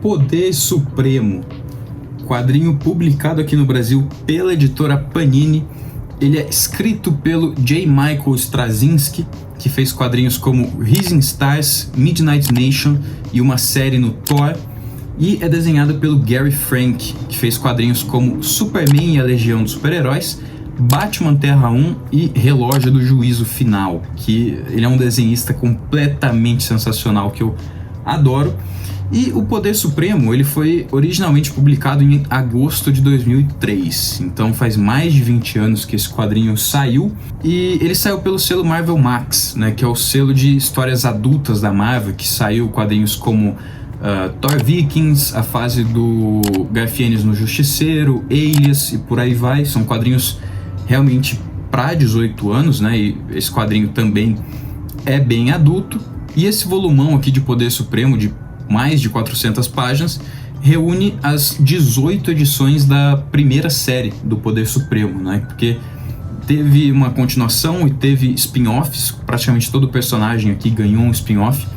Poder Supremo, quadrinho publicado aqui no Brasil pela editora Panini. Ele é escrito pelo J. Michael Straczynski, que fez quadrinhos como Rising Stars, Midnight Nation e uma série no Thor. E é desenhado pelo Gary Frank, que fez quadrinhos como Superman e a Legião dos Super-Heróis, Batman Terra 1 e Relógio do Juízo Final, que ele é um desenhista completamente sensacional que eu adoro. E o Poder Supremo, ele foi originalmente publicado em agosto de 2003, então faz mais de 20 anos que esse quadrinho saiu, e ele saiu pelo selo Marvel Max, né, que é o selo de histórias adultas da Marvel, que saiu quadrinhos como Thor Vikings, a fase do Garfienes no Justiceiro, Alias e por aí vai. São quadrinhos realmente para 18 anos, né, e esse quadrinho também é bem adulto. E esse volumão aqui de Poder Supremo, de mais de 400 páginas, reúne as 18 edições da primeira série do Poder Supremo, né? Porque teve uma continuação e teve spin-offs, praticamente todo personagem aqui ganhou um spin-off,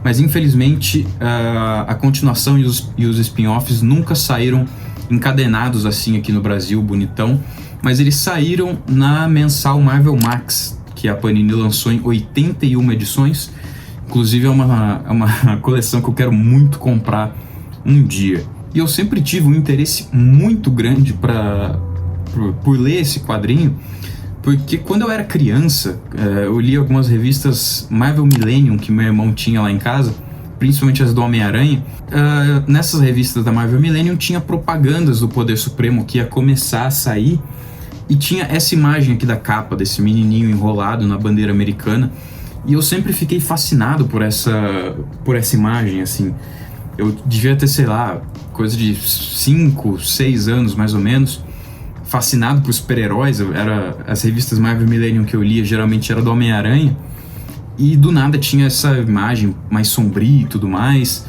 mas infelizmente a continuação e os spin-offs nunca saíram encadenados assim aqui no Brasil, bonitão, mas eles saíram na mensal Marvel Max, que a Panini lançou em 81 edições. Inclusive é uma coleção que eu quero muito comprar um dia. E eu sempre tive um interesse muito grande por ler esse quadrinho, porque quando eu era criança, eu li algumas revistas Marvel Millennium que meu irmão tinha lá em casa, principalmente as do Homem-Aranha. Nessas revistas da Marvel Millennium tinha propagandas do Poder Supremo que ia começar a sair, e tinha essa imagem aqui da capa desse menininho enrolado na bandeira americana. E eu sempre fiquei fascinado por essa imagem, assim. Eu devia ter, sei lá, coisa de 5, 6 anos, mais ou menos, fascinado por super-heróis. As revistas Marvel Millennium que eu lia, geralmente era do Homem-Aranha. E do nada tinha essa imagem mais sombria e tudo mais.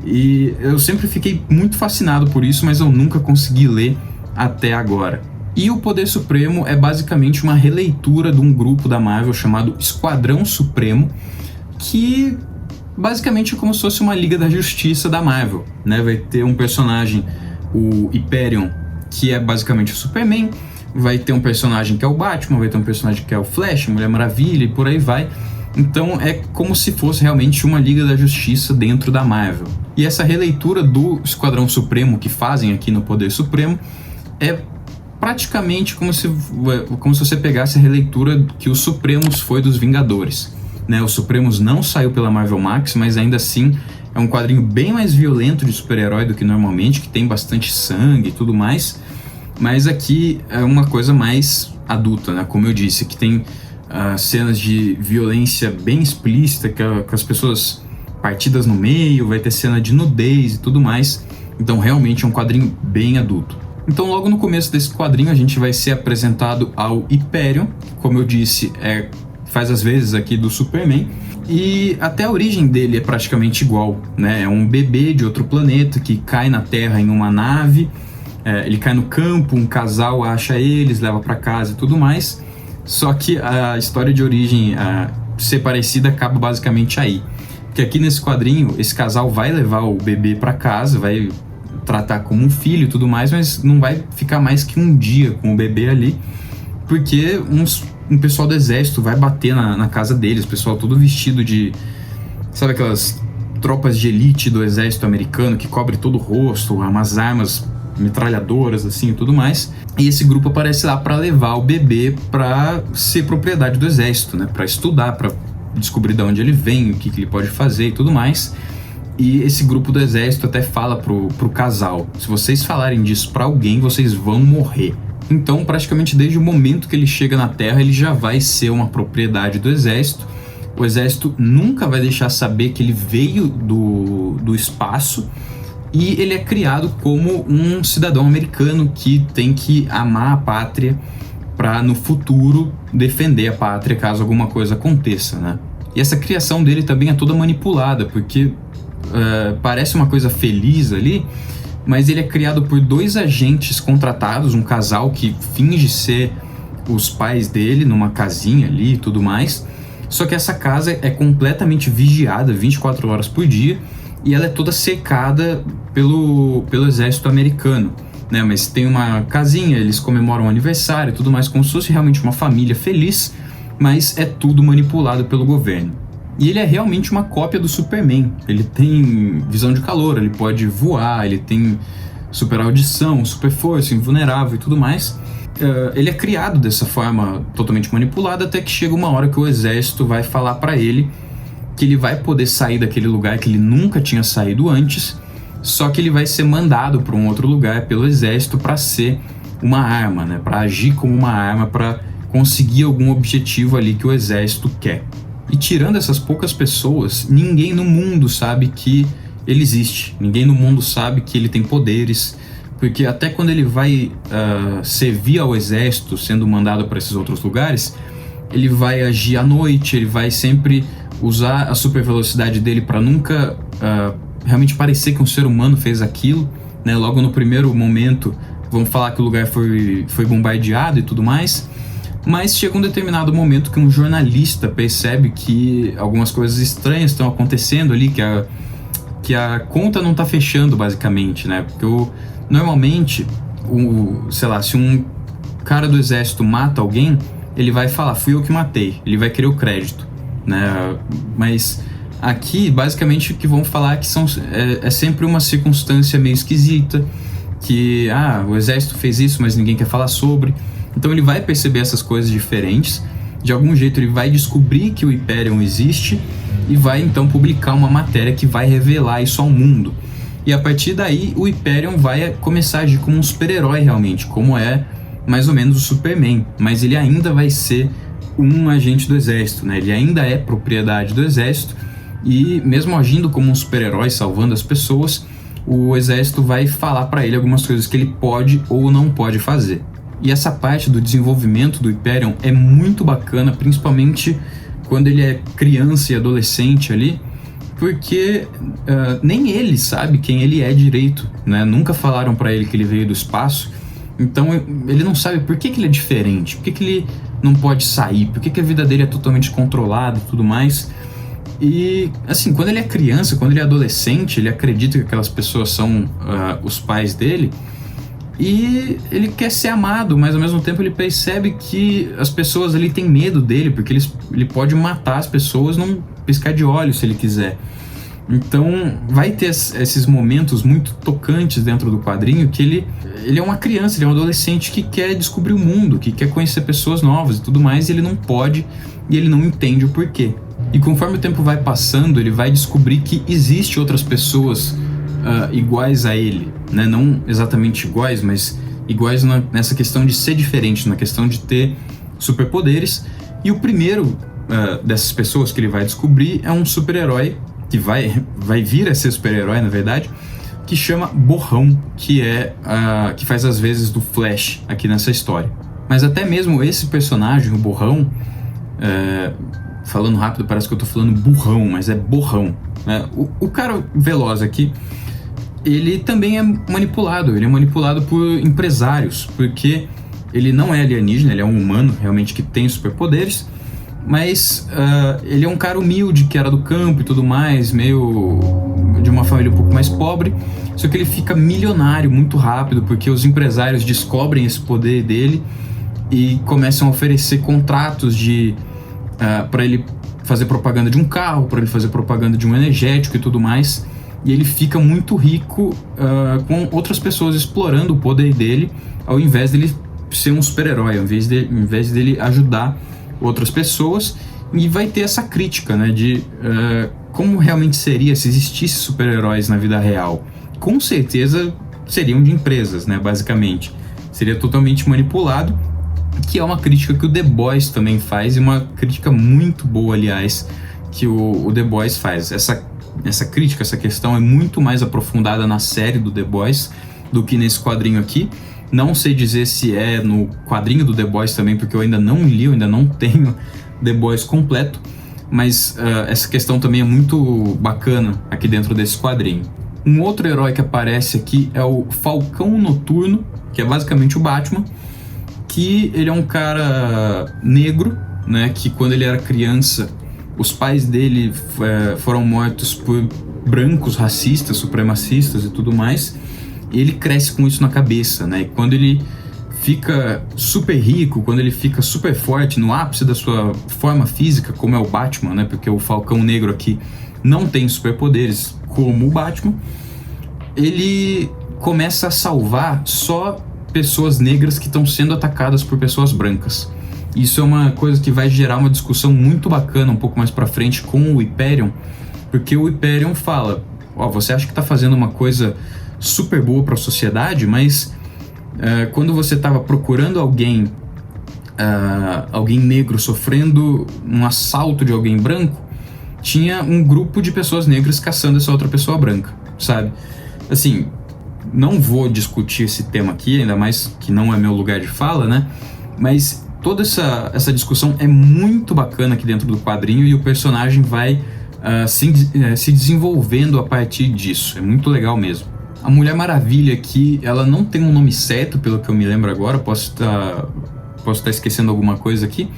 E eu sempre fiquei muito fascinado por isso, mas eu nunca consegui ler até agora. E o Poder Supremo é basicamente uma releitura de um grupo da Marvel chamado Esquadrão Supremo, que basicamente é como se fosse uma Liga da Justiça da Marvel, né? Vai ter um personagem, o Hyperion, que é basicamente o Superman, vai ter um personagem que é o Batman, vai ter um personagem que é o Flash, Mulher Maravilha e por aí vai. Então é como se fosse realmente uma Liga da Justiça dentro da Marvel. E essa releitura do Esquadrão Supremo que fazem aqui no Poder Supremo é praticamente como se você pegasse a releitura que o Supremos foi dos Vingadores, né? O Supremos não saiu pela Marvel Max, mas ainda assim é um quadrinho bem mais violento de super-herói do que normalmente, que tem bastante sangue e tudo mais, mas aqui é uma coisa mais adulta, né? Como eu disse, que tem cenas de violência bem explícita, com as pessoas partidas no meio, vai ter cena de nudez e tudo mais, então realmente é um quadrinho bem adulto. Então logo no começo desse quadrinho a gente vai ser apresentado ao Hyperion, como eu disse, faz as vezes aqui do Superman, e até a origem dele é praticamente igual, né? É um bebê de outro planeta que cai na Terra em uma nave, ele cai no campo, um casal acha eles, leva para casa e tudo mais, só que a história de origem ser parecida acaba basicamente aí, porque aqui nesse quadrinho esse casal vai levar o bebê para casa, vai tratar como um filho e tudo mais, mas não vai ficar mais que um dia com o bebê ali, porque um pessoal do exército vai bater na casa deles, pessoal todo vestido de, sabe aquelas tropas de elite do exército americano que cobre todo o rosto, umas armas metralhadoras assim e tudo mais, e esse grupo aparece lá para levar o bebê para ser propriedade do exército, né, para estudar, para descobrir de onde ele vem, o que ele pode fazer e tudo mais. E esse grupo do exército até fala pro casal: se vocês falarem disso pra alguém, vocês vão morrer. Então, praticamente desde o momento que ele chega na Terra, ele já vai ser uma propriedade do exército. O exército nunca vai deixar saber que ele veio do espaço, e ele é criado como um cidadão americano que tem que amar a pátria para no futuro defender a pátria caso alguma coisa aconteça, né? E essa criação dele também é toda manipulada, porque parece uma coisa feliz ali, mas ele é criado por 2 agentes contratados, um casal que finge ser os pais dele numa casinha ali e tudo mais, só que essa casa é completamente vigiada 24 horas por dia, e ela é toda cercada pelo exército americano, né? Mas tem uma casinha, eles comemoram o aniversário e tudo mais, como se fosse realmente uma família feliz, mas é tudo manipulado pelo governo. E ele é realmente uma cópia do Superman. Ele tem visão de calor, ele pode voar, ele tem super audição, super força, invulnerável e tudo mais. Ele é criado dessa forma totalmente manipulada, até que chega uma hora que o exército vai falar pra ele que ele vai poder sair daquele lugar que ele nunca tinha saído antes, só que ele vai ser mandado para um outro lugar pelo exército para ser uma arma, né? Para agir como uma arma, para conseguir algum objetivo ali que o exército quer. E tirando essas poucas pessoas, ninguém no mundo sabe que ele existe, ninguém no mundo sabe que ele tem poderes, porque até quando ele vai servir ao exército, sendo mandado para esses outros lugares, ele vai agir à noite, ele vai sempre usar a super velocidade dele para nunca realmente parecer que um ser humano fez aquilo, né? Logo no primeiro momento vão falar que o lugar foi bombardeado e tudo mais, mas chega um determinado momento que um jornalista percebe que algumas coisas estranhas estão acontecendo ali, que a conta não tá fechando, basicamente, né? Porque normalmente, sei lá, se um cara do exército mata alguém, ele vai falar, fui eu que matei, ele vai querer o crédito, né? Mas aqui, basicamente, o que vão falar é que é sempre uma circunstância meio esquisita, que, o exército fez isso, mas ninguém quer falar sobre. Então ele vai perceber essas coisas diferentes, de algum jeito ele vai descobrir que o Hyperion existe e vai então publicar uma matéria que vai revelar isso ao mundo. E a partir daí o Hyperion vai começar a agir como um super-herói realmente, como é mais ou menos o Superman, mas ele ainda vai ser um agente do exército, né? Ele ainda é propriedade do exército e mesmo agindo como um super-herói, salvando as pessoas, o exército vai falar para ele algumas coisas que ele pode ou não pode fazer. E essa parte do desenvolvimento do Hyperion é muito bacana, principalmente quando ele é criança e adolescente ali, porque nem ele sabe quem ele é direito, né? Nunca falaram para ele que ele veio do espaço, então ele não sabe por que ele é diferente, por que ele não pode sair, por que a vida dele é totalmente controlada e tudo mais. E assim, quando ele é criança, quando ele é adolescente, ele acredita que aquelas pessoas são os pais dele, e ele quer ser amado, mas ao mesmo tempo ele percebe que as pessoas ali têm medo dele, porque ele pode matar as pessoas num piscar de olhos se ele quiser. Então vai ter esses momentos muito tocantes dentro do quadrinho, que ele é uma criança, ele é um adolescente que quer descobrir o mundo, que quer conhecer pessoas novas e tudo mais, e ele não pode, e ele não entende o porquê. E conforme o tempo vai passando, ele vai descobrir que existe outras pessoas iguais a ele, né? Não exatamente iguais, mas iguais nessa questão de ser diferente, na questão de ter superpoderes. E o primeiro dessas pessoas que ele vai descobrir é um super-herói, que vai vir a ser super-herói, na verdade, que chama Borrão, que faz as vezes do Flash aqui nessa história. Mas até mesmo esse personagem, o Borrão, falando rápido parece que eu tô falando burrão, mas é Borrão, né? O cara veloz aqui, ele também é manipulado, ele é manipulado por empresários, porque ele não é alienígena, ele é um humano realmente que tem superpoderes, mas ele é um cara humilde, que era do campo e tudo mais, meio de uma família um pouco mais pobre, só que ele fica milionário muito rápido, porque os empresários descobrem esse poder dele e começam a oferecer contratos para ele fazer propaganda de um carro, para ele fazer propaganda de um energético e tudo mais, e ele fica muito rico com outras pessoas explorando o poder dele, ao invés dele ser um super-herói, ao invés dele ajudar outras pessoas. E vai ter essa crítica, né, de como realmente seria se existisse super-heróis na vida real. Com certeza seriam de empresas, né, basicamente. Seria totalmente manipulado, que é uma crítica que o The Boys também faz, e uma crítica muito boa, aliás, que o The Boys faz. Essa crítica, essa questão é muito mais aprofundada na série do The Boys do que nesse quadrinho aqui. Não sei dizer se é no quadrinho do The Boys também, porque eu ainda não li, eu ainda não tenho The Boys completo, mas essa questão também é muito bacana aqui dentro desse quadrinho. Um outro herói que aparece aqui é o Falcão Noturno, que é basicamente o Batman, que ele é um cara negro, né, que quando ele era criança, os pais dele foram mortos por brancos, racistas, supremacistas e tudo mais, e ele cresce com isso na cabeça, né? E quando ele fica super rico, quando ele fica super forte, no ápice da sua forma física, como é o Batman, né? Porque o Falcão Negro aqui não tem superpoderes como o Batman, ele começa a salvar só pessoas negras que estão sendo atacadas por pessoas brancas. Isso é uma coisa que vai gerar uma discussão muito bacana um pouco mais pra frente com o Hyperion, porque o Hyperion fala, você acha que tá fazendo uma coisa super boa pra sociedade, mas quando você estava procurando alguém negro sofrendo um assalto de alguém branco, tinha um grupo de pessoas negras caçando essa outra pessoa branca, sabe? Assim, não vou discutir esse tema aqui, ainda mais que não é meu lugar de fala, né? Mas toda essa discussão é muito bacana aqui dentro do quadrinho e o personagem vai se desenvolvendo a partir disso. É muito legal mesmo. A Mulher Maravilha aqui, ela não tem um nome certo, pelo que eu me lembro agora, posso estar esquecendo alguma coisa aqui,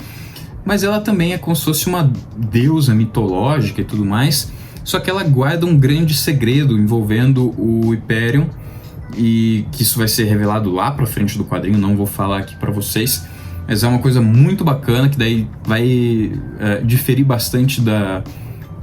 mas ela também é como se fosse uma deusa mitológica e tudo mais, só que ela guarda um grande segredo envolvendo o Hyperion, e que isso vai ser revelado lá pra frente do quadrinho, não vou falar aqui pra vocês, mas é uma coisa muito bacana, que daí vai diferir bastante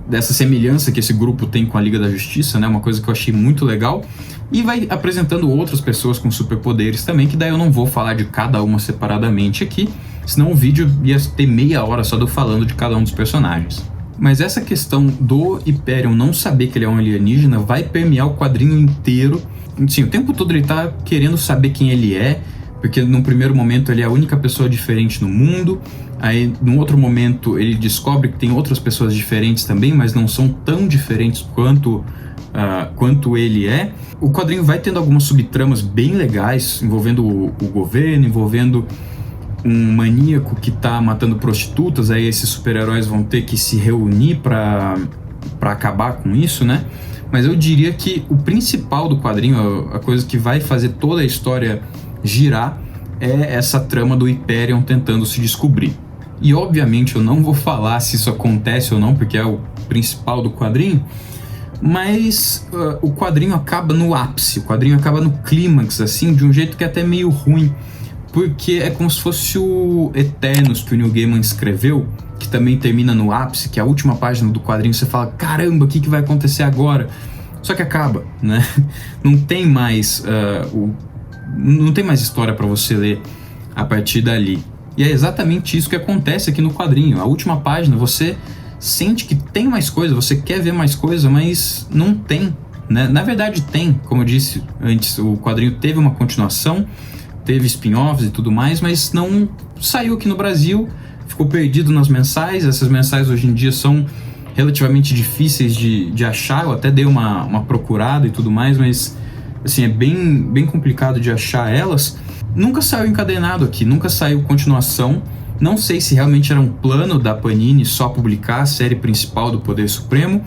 dessa semelhança que esse grupo tem com a Liga da Justiça, né? Uma coisa que eu achei muito legal. E vai apresentando outras pessoas com superpoderes também, que daí eu não vou falar de cada uma separadamente aqui, senão o vídeo ia ter meia hora só de eu falando de cada um dos personagens. Mas essa questão do Hyperion não saber que ele é um alienígena vai permear o quadrinho inteiro. Sim, o tempo todo ele tá querendo saber quem ele é, porque no primeiro momento ele é a única pessoa diferente no mundo, aí no outro momento ele descobre que tem outras pessoas diferentes também, mas não são tão diferentes quanto ele é. O quadrinho vai tendo algumas subtramas bem legais, envolvendo o governo, envolvendo um maníaco que tá matando prostitutas, aí esses super-heróis vão ter que se reunir pra acabar com isso, né? Mas eu diria que o principal do quadrinho, a coisa que vai fazer toda a história girar, é essa trama do Hyperion tentando se descobrir. E obviamente eu não vou falar se isso acontece ou não, porque é o principal do quadrinho, mas o quadrinho acaba no ápice, o quadrinho acaba no clímax, assim, de um jeito que é até meio ruim, porque é como se fosse o Eternos que o Neil Gaiman escreveu, que também termina no ápice, que é a última página do quadrinho, você fala, caramba, o que vai acontecer agora? Só que acaba, né? Não tem mais não tem mais história para você ler a partir dali. E é exatamente isso que acontece aqui no quadrinho. A última página, você sente que tem mais coisa, você quer ver mais coisa, mas não tem, né? Na verdade tem, como eu disse antes, o quadrinho teve uma continuação, teve spin-offs e tudo mais, mas não saiu aqui no Brasil, ficou perdido nas mensais. Essas mensais hoje em dia são relativamente difíceis de achar, eu até dei uma procurada e tudo mais, mas assim, é bem complicado de achar elas. Nunca saiu encadenado aqui, nunca saiu continuação. Não sei se realmente era um plano da Panini só publicar a série principal do Poder Supremo,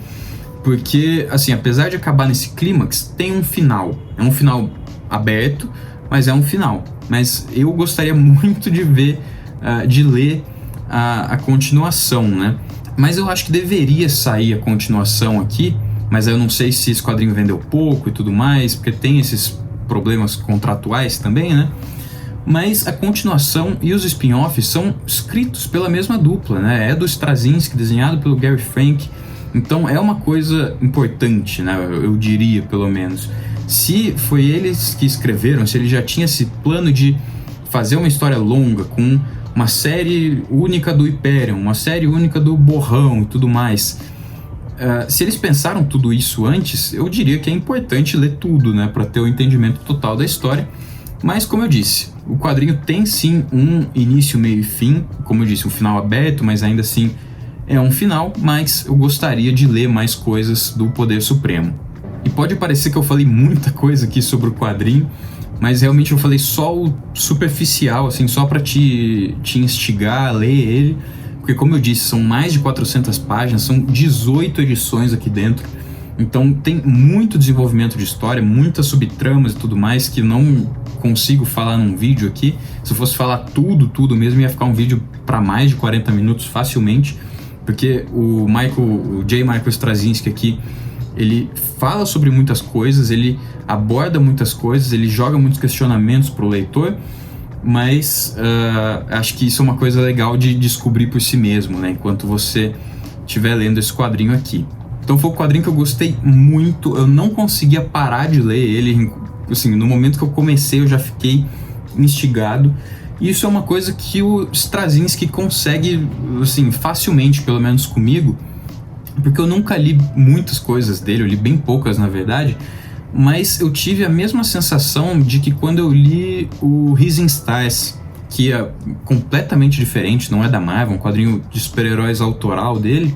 porque, assim, apesar de acabar nesse clímax, tem um final. É um final aberto, mas é um final. Mas eu gostaria muito de ver, de ler a continuação, né? Mas eu acho que deveria sair a continuação aqui, mas eu não sei se esse quadrinho vendeu pouco e tudo mais, porque tem esses problemas contratuais também, né? Mas a continuação e os spin-offs são escritos pela mesma dupla, né? É do Straczynski, desenhado pelo Gary Frank, então é uma coisa importante, né? Eu diria, pelo menos. Se foi eles que escreveram, se ele já tinha esse plano de fazer uma história longa com uma série única do Hyperion, uma série única do Borrão e tudo mais, se eles pensaram tudo isso antes, eu diria que é importante ler tudo, né, para ter o entendimento total da história. Mas, como eu disse, o quadrinho tem sim um início, meio e fim, como eu disse, um final aberto, mas ainda assim é um final, mas eu gostaria de ler mais coisas do Poder Supremo. E pode parecer que eu falei muita coisa aqui sobre o quadrinho, mas realmente eu falei só o superficial, assim, só para te instigar a ler ele, porque, como eu disse, são mais de 400 páginas, são 18 edições aqui dentro, então tem muito desenvolvimento de história, muitas subtramas e tudo mais que não consigo falar num vídeo aqui. Se eu fosse falar tudo mesmo, ia ficar um vídeo para mais de 40 minutos facilmente, porque o J. Michael Straczynski aqui, Ele fala sobre muitas coisas, ele aborda muitas coisas, ele joga muitos questionamentos pro leitor, mas acho que isso é uma coisa legal de descobrir por si mesmo, né? Enquanto você estiver lendo esse quadrinho aqui. Então foi um quadrinho que eu gostei muito, eu não conseguia parar de ler ele, assim, no momento que eu comecei eu já fiquei instigado. E isso é uma coisa que o Straczynski consegue, assim, facilmente, pelo menos comigo, porque eu nunca li muitas coisas dele, eu li bem poucas na verdade, mas eu tive a mesma sensação de que quando eu li o Rising Stars, que é completamente diferente, não é da Marvel, um quadrinho de super-heróis autoral dele,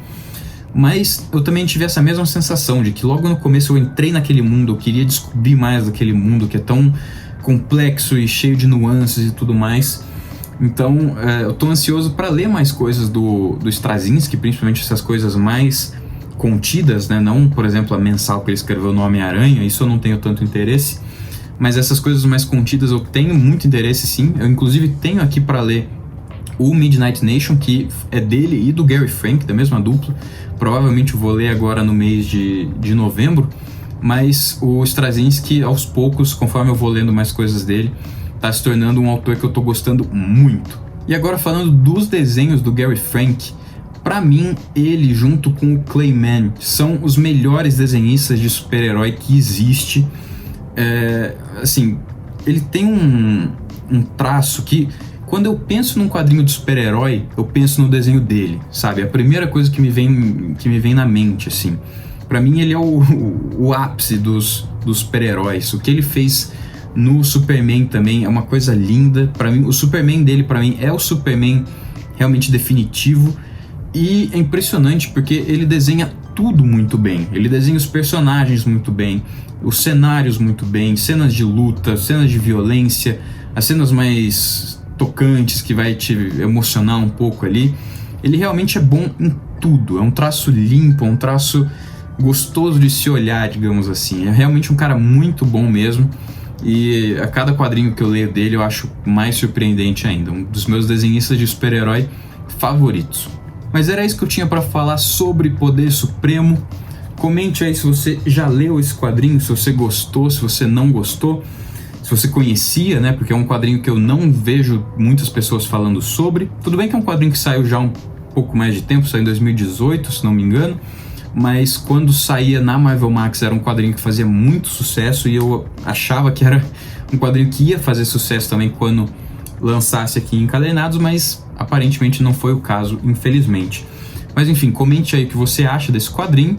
mas eu também tive essa mesma sensação de que logo no começo eu entrei naquele mundo, eu queria descobrir mais daquele mundo que é tão complexo e cheio de nuances e tudo mais. Então eu tô ansioso para ler mais coisas do Straczynski, principalmente essas coisas mais contidas, né? Não, por exemplo, a mensal que ele escreveu no Homem-Aranha, isso eu não tenho tanto interesse, mas essas coisas mais contidas eu tenho muito interesse sim. Eu inclusive tenho aqui para ler o Midnight Nation, que é dele e do Gary Frank, da mesma dupla. Provavelmente eu vou ler agora no mês de novembro, mas o Straczynski, aos poucos, conforme eu vou lendo mais coisas dele, tá se tornando um autor que eu tô gostando muito. E agora falando dos desenhos do Gary Frank, pra mim, ele junto com o Clayman são os melhores desenhistas de super-herói que existe. Assim, ele tem um traço que, quando eu penso num quadrinho de super-herói, eu penso no desenho dele, sabe? A primeira coisa que me vem na mente, assim. Pra mim, ele é o ápice dos super-heróis. O que ele fez no Superman também é uma coisa linda. Pra mim, o Superman dele, pra mim, é o Superman realmente definitivo. E é impressionante porque ele desenha tudo muito bem. Ele desenha os personagens muito bem, os cenários muito bem, cenas de luta, cenas de violência, as cenas mais tocantes que vai te emocionar um pouco ali. Ele realmente é bom em tudo. É um traço limpo, é um traço gostoso de se olhar, digamos assim. É realmente um cara muito bom mesmo. E a cada quadrinho que eu leio dele eu acho mais surpreendente ainda. Um dos meus desenhistas de super-herói favoritos. Mas era isso que eu tinha para falar sobre Poder Supremo. Comente aí se você já leu esse quadrinho, se você gostou, se você não gostou, se você conhecia, né? Porque é um quadrinho que eu não vejo muitas pessoas falando sobre. Tudo bem que é um quadrinho que saiu já há um pouco mais de tempo, saiu em 2018, se não me engano. Mas quando saía na Marvel Max era um quadrinho que fazia muito sucesso e eu achava que era um quadrinho que ia fazer sucesso também quando lançasse aqui em encadernados, mas aparentemente não foi o caso, infelizmente. Mas enfim, comente aí o que você acha desse quadrinho.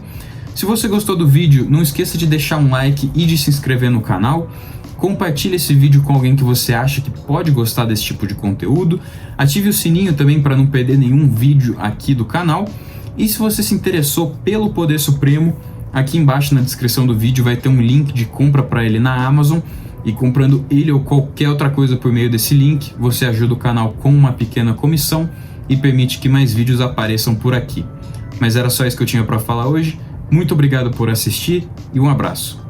Se você gostou do vídeo, não esqueça de deixar um like e de se inscrever no canal. Compartilhe esse vídeo com alguém que você acha que pode gostar desse tipo de conteúdo. Ative o sininho também para não perder nenhum vídeo aqui do canal. E se você se interessou pelo Poder Supremo, aqui embaixo na descrição do vídeo vai ter um link de compra para ele na Amazon. E comprando ele ou qualquer outra coisa por meio desse link, você ajuda o canal com uma pequena comissão e permite que mais vídeos apareçam por aqui. Mas era só isso que eu tinha para falar hoje. Muito obrigado por assistir e um abraço.